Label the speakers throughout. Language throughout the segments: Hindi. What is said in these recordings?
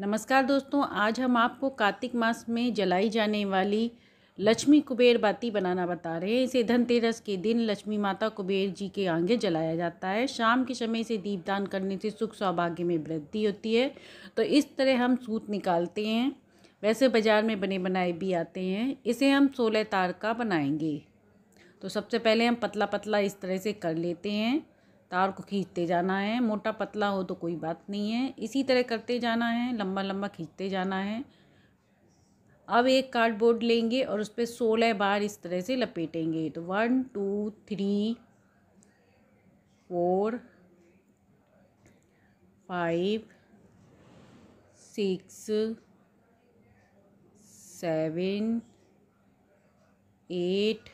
Speaker 1: नमस्कार दोस्तों, आज हम आपको कार्तिक मास में जलाई जाने वाली लक्ष्मी कुबेर बाती बनाना बता रहे हैं। इसे धनतेरस के दिन लक्ष्मी माता कुबेर जी के आगे जलाया जाता है। शाम के समय से दीपदान करने से सुख सौभाग्य में वृद्धि होती है। तो इस तरह हम सूत निकालते हैं। वैसे बाज़ार में बने बनाए भी आते हैं। इसे हम 16 तार का बनाएंगे। तो सबसे पहले हम पतला पतला इस तरह से कर लेते हैं। तार को खींचते जाना है। मोटा पतला हो तो कोई बात नहीं है, इसी तरह करते जाना है, लंबा लंबा खींचते जाना है। अब एक कार्डबोर्ड लेंगे और उस पर 16 बार इस तरह से लपेटेंगे। तो 1 2 3 4 5 6 7 8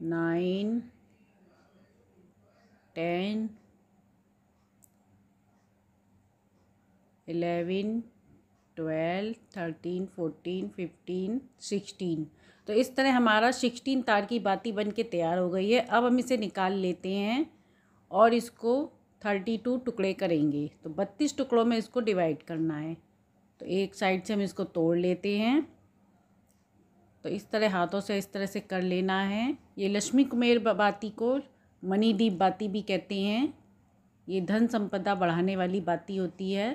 Speaker 1: 9 10 11 12 13 14 15 16। तो इस तरह हमारा 16 तार की बाती बन के तैयार हो गई है। अब हम इसे निकाल लेते हैं और इसको 32 टुकड़े करेंगे। तो 32 टुकड़ों में इसको डिवाइड करना है। तो एक साइड से हम इसको तोड़ लेते हैं। तो इस तरह हाथों से इस तरह से कर लेना है। ये लक्ष्मी कुबेर बाती को मणिदीप बाती भी कहते हैं। ये धन संपदा बढ़ाने वाली बाती होती है।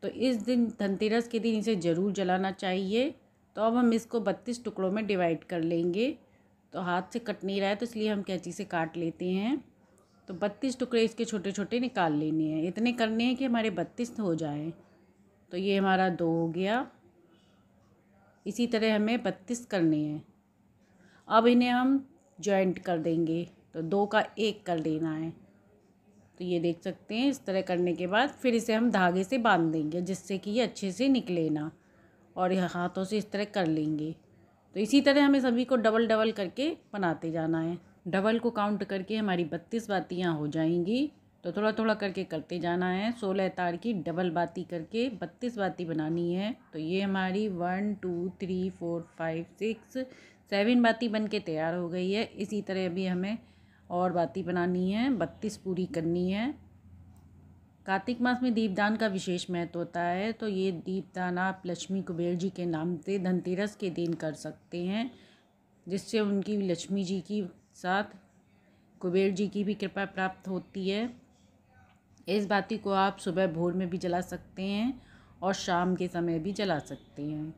Speaker 1: तो इस दिन धनतेरस के दिन इसे ज़रूर जलाना चाहिए। तो अब हम इसको 32 टुकड़ों में डिवाइड कर लेंगे। तो हाथ से कट नहीं रहा है, तो इसलिए हम कैंची से काट लेते हैं। तो 32 टुकड़े इसके छोटे छोटे निकाल लेने हैं। इतने करने हैं कि हमारे 32 हो जाएं। तो ये हमारा 2 हो गया। इसी तरह हमें 32 करने हैं। अब इन्हें हम जॉइंट कर देंगे। तो 2 का 1 कर देना है। तो ये देख सकते हैं। इस तरह करने के बाद फिर इसे हम धागे से बांध देंगे, जिससे कि ये अच्छे से निकले ना। और यह हाथों से इस तरह कर लेंगे। तो इसी तरह हमें सभी को डबल डबल करके बनाते जाना है। डबल को काउंट करके हमारी 32 बातियाँ हो जाएंगी। तो थोड़ा थोड़ा करके करते जाना है। 16 तार की डबल बाती करके 32 बाती बनानी है। तो ये हमारी 1 2 3 4 5 6 7 बाती बन के तैयार हो गई है। इसी तरह अभी हमें और बाती बनानी है, 32 पूरी करनी है। कार्तिक मास में दीपदान का विशेष महत्व होता है। तो ये दीपदान आप लक्ष्मी कुबेर जी के नाम से धनतेरस के दिन कर सकते हैं, जिससे उनकी लक्ष्मी जी की साथ कुबेर जी की भी कृपा प्राप्त होती है। इस बाती को आप सुबह भोर में भी जला सकते हैं और शाम के समय भी जला सकते हैं।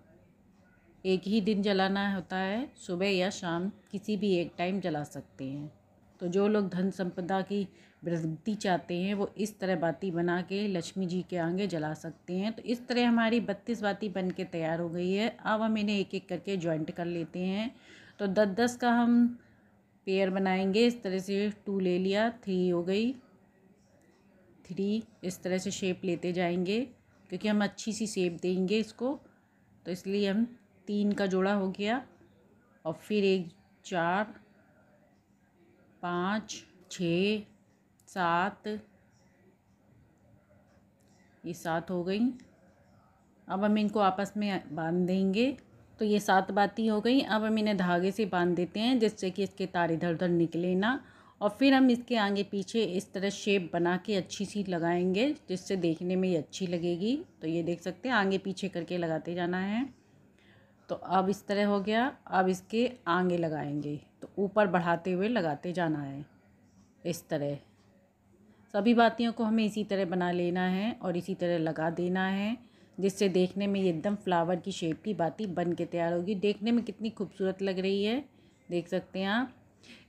Speaker 1: एक ही दिन जलाना होता है, सुबह या शाम किसी भी एक टाइम जला सकते हैं। तो जो लोग धन संपदा की वृद्धि चाहते हैं वो इस तरह बाती बना के लक्ष्मी जी के आगे जला सकते हैं। तो इस तरह हमारी 32 बाती बन के तैयार हो गई है। अब हम इन्हें एक एक करके जॉइंट कर लेते हैं। तो 10-10 का हम पेयर बनाएंगे। इस तरह से 2 ले लिया, 3 हो गई, 3 इस तरह से शेप लेते जाएंगे, क्योंकि हम अच्छी सी शेप देंगे इसको। तो इसलिए हम 3 का जोड़ा हो गया। और फिर एक 4 5 6 7, ये 7 हो गई। अब हम इनको आपस में बांध देंगे। तो ये 7 बाती हो गई। अब हम इन्हें धागे से बांध देते हैं, जिससे कि इसके तार इधर उधर निकले ना। और फिर हम इसके आगे पीछे इस तरह शेप बना के अच्छी सी लगाएंगे, जिससे देखने में ये अच्छी लगेगी। तो ये देख सकते हैं, आगे पीछे करके लगाते जाना है। तो अब इस तरह हो गया। अब इसके आगे लगाएंगे, तो ऊपर बढ़ाते हुए लगाते जाना है। इस तरह सभी बातियों को हमें इसी तरह बना लेना है और इसी तरह लगा देना है, जिससे देखने में ये एकदम फ्लावर की शेप की बाती बन के तैयार होगी। देखने में कितनी खूबसूरत लग रही है, देख सकते हैं आप।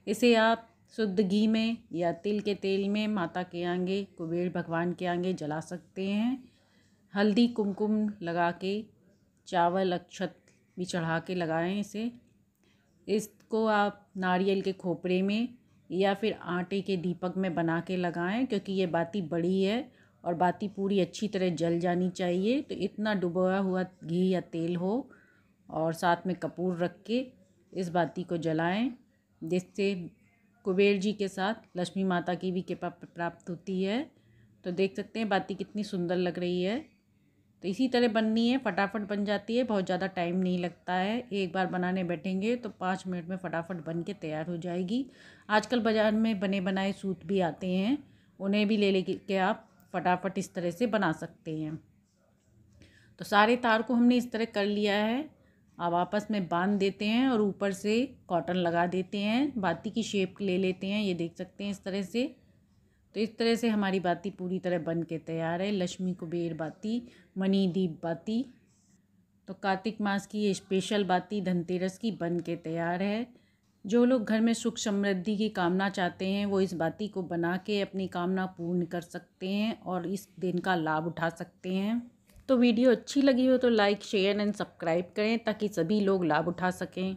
Speaker 1: इसे आप शुद्ध घी में या तिल के तेल में माता के आगे, कुबेर भगवान के आगे जला सकते हैं। हल्दी कुमकुम लगा के, चावल अक्षत भी चढ़ा के लगाएं इसे। इसको आप नारियल के खोपरे में या फिर आटे के दीपक में बना के लगाएं, क्योंकि ये बाती बड़ी है और बाती पूरी अच्छी तरह जल जानी चाहिए। तो इतना डुबोया हुआ घी या तेल हो और साथ में कपूर रख के इस बाती को जलाएं, जिससे कुबेर जी के साथ लक्ष्मी माता की भी कृपा प्राप्त होती है। तो देख सकते हैं बाती कितनी सुंदर लग रही है। तो इसी तरह बननी है, फटाफट बन जाती है, बहुत ज़्यादा टाइम नहीं लगता है। एक बार बनाने बैठेंगे तो 5 मिनट में फटाफट बन के तैयार हो जाएगी। आजकल बाज़ार में बने बनाए सूत भी आते हैं, उन्हें भी ले लेके आप फटाफट इस तरह से बना सकते हैं। तो सारे तार को हमने इस तरह कर लिया है। अब आपस में बांध देते हैं और ऊपर से कॉटन लगा देते हैं, बाती की शेप ले लेते हैं। ये देख सकते हैं इस तरह से। तो इस तरह से हमारी बाती पूरी तरह बन के तैयार है। लक्ष्मी कुबेर बाती, मणि दीप बाती। तो कार्तिक मास की ये स्पेशल बाती धनतेरस की बन के तैयार है। जो लोग घर में सुख समृद्धि की कामना चाहते हैं वो इस बाती को बना के अपनी कामना पूर्ण कर सकते हैं और इस दिन का लाभ उठा सकते हैं। तो वीडियो अच्छी लगी हो तो लाइक शेयर एंड सब्सक्राइब करें ताकि सभी लोग लाभ उठा सकें।